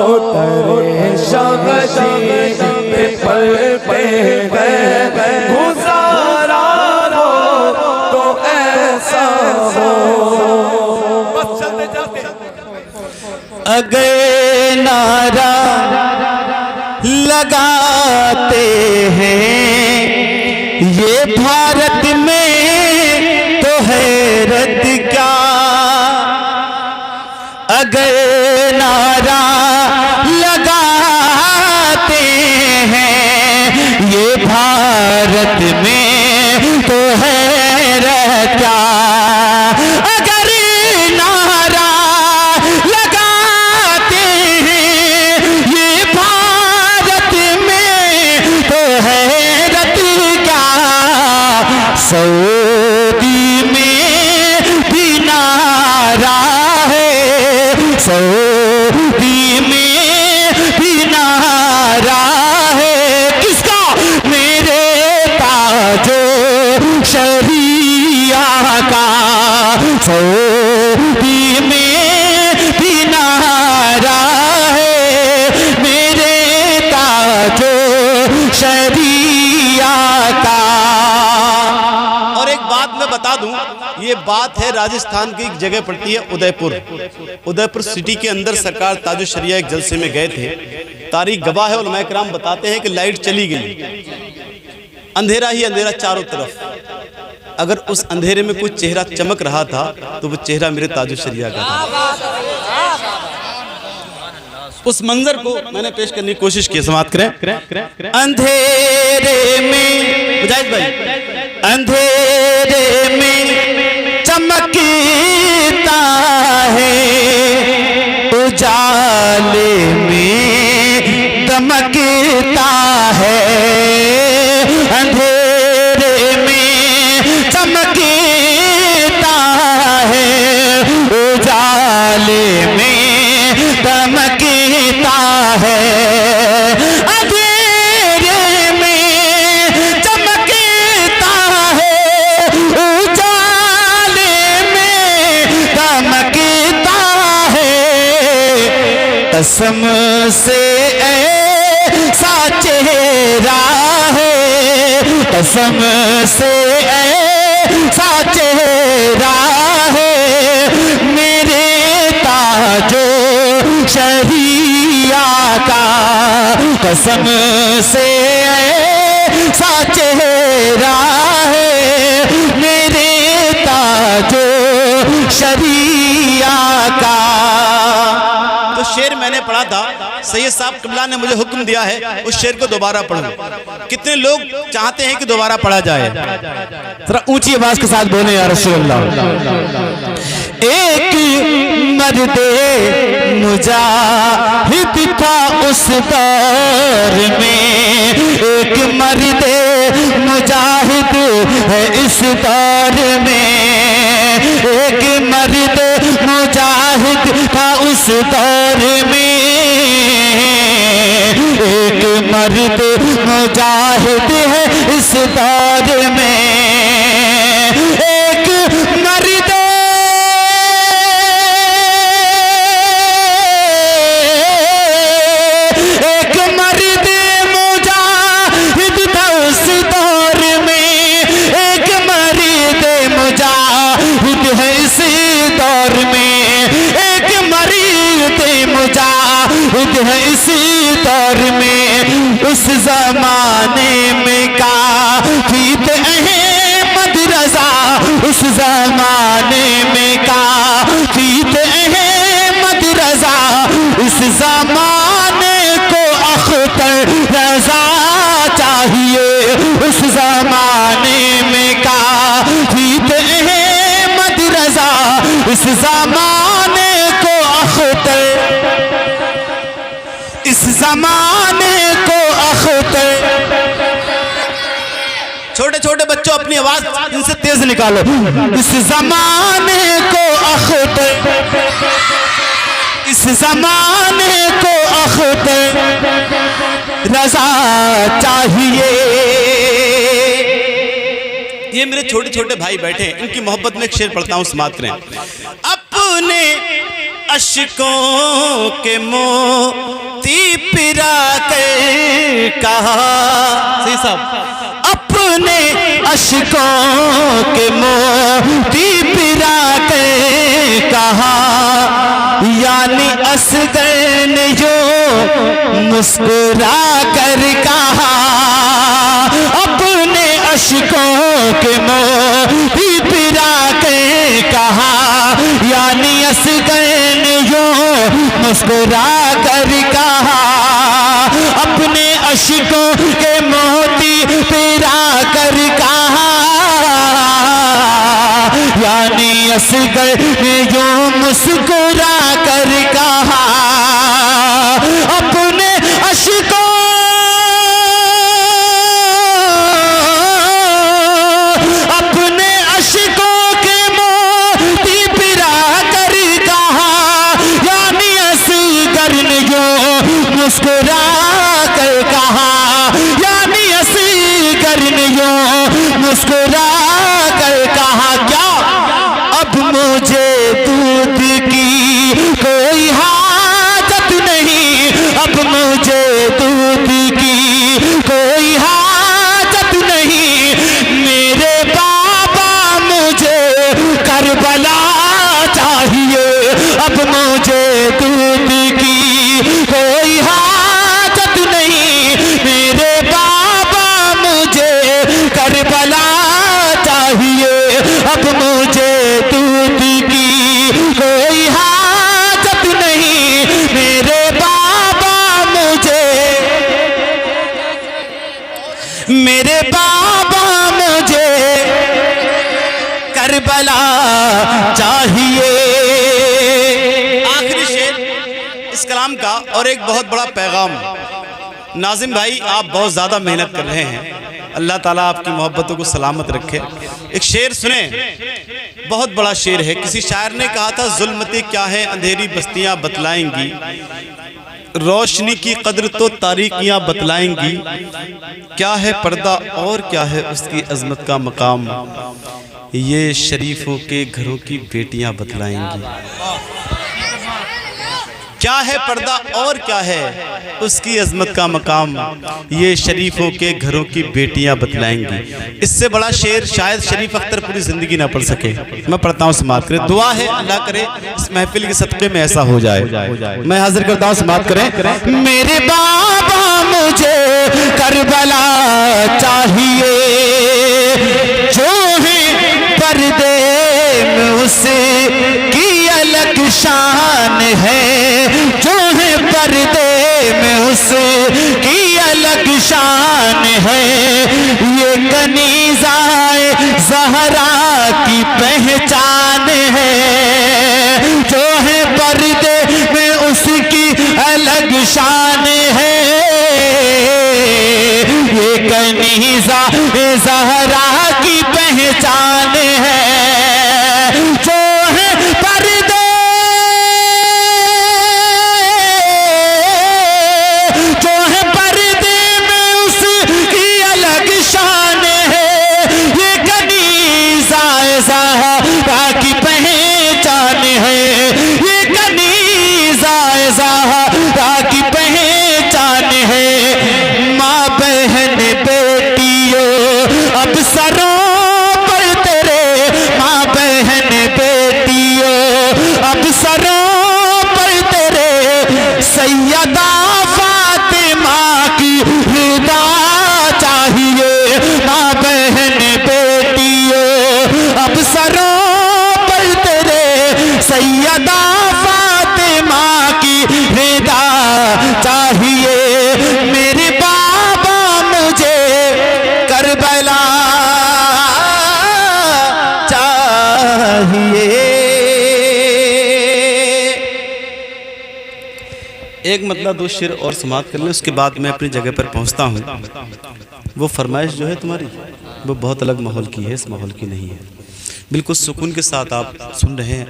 ترے شمشیر پہ پلتے ہیں گزارا ہو تو ایسا ہو بس چلتے چلتے اگر نعرہ لگاتے ہیں یہ بھارت میں تو حیرت کیا اگر نعرہ لگاتے ہیں یہ بھارت میں تو حیرت کیا اگر نعرہ لگاتے ہیں یہ بھارت میں تو حیرت کیا سعودی میں بھی نعرہ ہے سعودی میں بھی نعرہ ہے کس کا میرے تاج شریعہ کا سعودی میں بھی نعرہ ہے میرے تاج شریعہ کا اور ایک بات میں بتا دوں یہ بات ہے راجستھان کی ایک جگہ پڑتی ہے ادے پور سٹی کے اندر سرکار تاج الشریعہ ایک جلسے میں گئے تھے تاریخ گواہ ہے علماء کرام بتاتے ہیں کہ لائٹ چلی گئی اندھیرا ہی اندھیرا چاروں طرف اگر اس اندھیرے میں کوئی چہرہ چمک رہا تھا تو وہ چہرہ میرے تاج الشریعہ کا تھا اس منظر کو میں نے پیش کرنے کی کوشش کی سماعت کریں اندھیرے میں مجاہد بھائی اندھیرے میں چمکتا ہے اجالے میں دمکتا ہے اندھیرے میں چمکتا ہے اجالے میں دمکتا ہے اندھیرے میں چمکتا ہے اجالے میں دمکتا ہے قسم سے ایسا چہرہ ہے قسم سے ایسا چہرہ ہے میرے تاج شریعہ کا قسم سے ایسا چہرہ ہے میرے تاج شریعہ کا تو شعر میں نے پڑھا تھا سید صاحب قبلہ نے مجھے حکم دیا ہے اس شعر کو دوبارہ پڑھوں کتنے لوگ چاہتے ہیں کہ دوبارہ پڑھا جائے ذرا اونچی آواز کے ساتھ بولیں یا رسول اللہ ایک مرد مجاہد تھا اس دور میں ایک مرد مجاہد ہے اس دور میں ایک مرد مجاہد تھا اس دور میں ایک مرد مجاہد ہے اس دور میں ایک مرد ہے اسی دور میں اس زمانے میں کافی تھے احمد رضا اس زمانے میں کافی تھے احمد رضا اس زمانے کو اختر رضا چاہیے اس زمانے میں کافی تھے احمد رضا اس زمانے کو اختر اس زمانے کو اختر چھوٹے چھوٹے بچوں اپنی آواز ان سے تیز نکالو اس زمانے کو اختر اس زمانے کو اختر رضا چاہیے یہ میرے چھوٹے چھوٹے بھائی بیٹھے ہیں ان کی محبت میں ایک شعر پڑھتا ہوں سماعت کریں اپنے اشکوں کے موتی پرا کر کہا صحیح صاحب اپنے اشکوں کے موتی پرا کر کہا یعنی اصغر نے جو مسکرا کر کہا اپنے اشکوں کے موتی پرا کر کہا یعنی اصغر نے جو مسکرا کر کہا اپنے اشکوں کے موتی پرا کر کہا یعنی اصغر نے جو مسکرا کر کہا اپنے اشکوں کے موتی پرا کر کہا یعنی اصغر نے جو مسکرا کر کہا یعنی اصغر نے جو مسکرا کر کہا کیا اب مجھے دودھ کی کوئی حاجت نہیں اب مجھے دودھ کی کوئی حاجت نہیں میرے بابا مجھے کربلا چاہیے اب مجھے دودھ کی کوئی حاجت نہیں میرے بابا مجھے کربلا چاہیے اب مجھے دودھ کی کوئی حاجت نہیں میرے بابا مجھے کربلا چاہیے آخری شعر اس کلام کا اور ایک بہت بڑا پیغام ناظم بھائی آپ بہت زیادہ محنت کر رہے ہیں اللہ تعالیٰ آپ کی محبتوں کو سلامت رکھے ایک شعر سنیں بہت بڑا شعر ہے کسی شاعر نے کہا تھا ظلمتیں کیا ہے اندھیری بستیاں بتلائیں گی روشنی کی قدر تو تاریکیاں بتلائیں گی کیا ہے پردہ اور کیا ہے اس کی عظمت کا مقام یہ شریفوں کے گھروں کی بیٹیاں بتلائیں گی کیا ہے پردہ اور کیا ہے اس کی عظمت کا مقام یہ شریفوں کے گھروں کی بیٹیاں بتلائیں گی اس سے بڑا شعر شاید شریف اختر پوری زندگی نہ پڑھ سکے میں پڑھتا ہوں سماعت کریں دعا ہے اللہ کرے اس محفل کے صدقے میں ایسا ہو جائے میں حاضر کرتا ہوں سماعت کریں میرے بابا مجھے کربلا چاہیے جو ہے پردے میں اس کی الگ شان ہے جو ہے پردے میں اس کی الگ شان ہے یہ کنیزائے زہرا کی پہچان ہے جو ہے پردے میں اس کی الگ شان ہے یہ کنیزائے زہرا کی پہچان ہے جو ہے پردے میں اس کی الگ شان ہے یہ کنیزائے زہرا کی پہچان ہے یہ کنیزائے زہرا کی پہچان ہے ماں بہن بیٹیوں اب سروں پر تیرے ماں بہن بیٹیوں اب سروں پر تیرے سیدہ فاطمہ کی رضا چاہیے ماں بہن بیٹیوں اب سروں پر تیرے سیدہ فاطمہ کی رضا چاہیے میرے بابا مجھے کربلا چاہیے ایک مطلب دو شعر اور سماعت کر لیں اس کے بعد میں اپنی جگہ پر پہنچتا ہوں وہ فرمائش جو ہے تمہاری وہ بہت الگ ماحول کی ہے اس ماحول کی نہیں ہے بالکل سکون کے ساتھ آپ سن رہے ہیں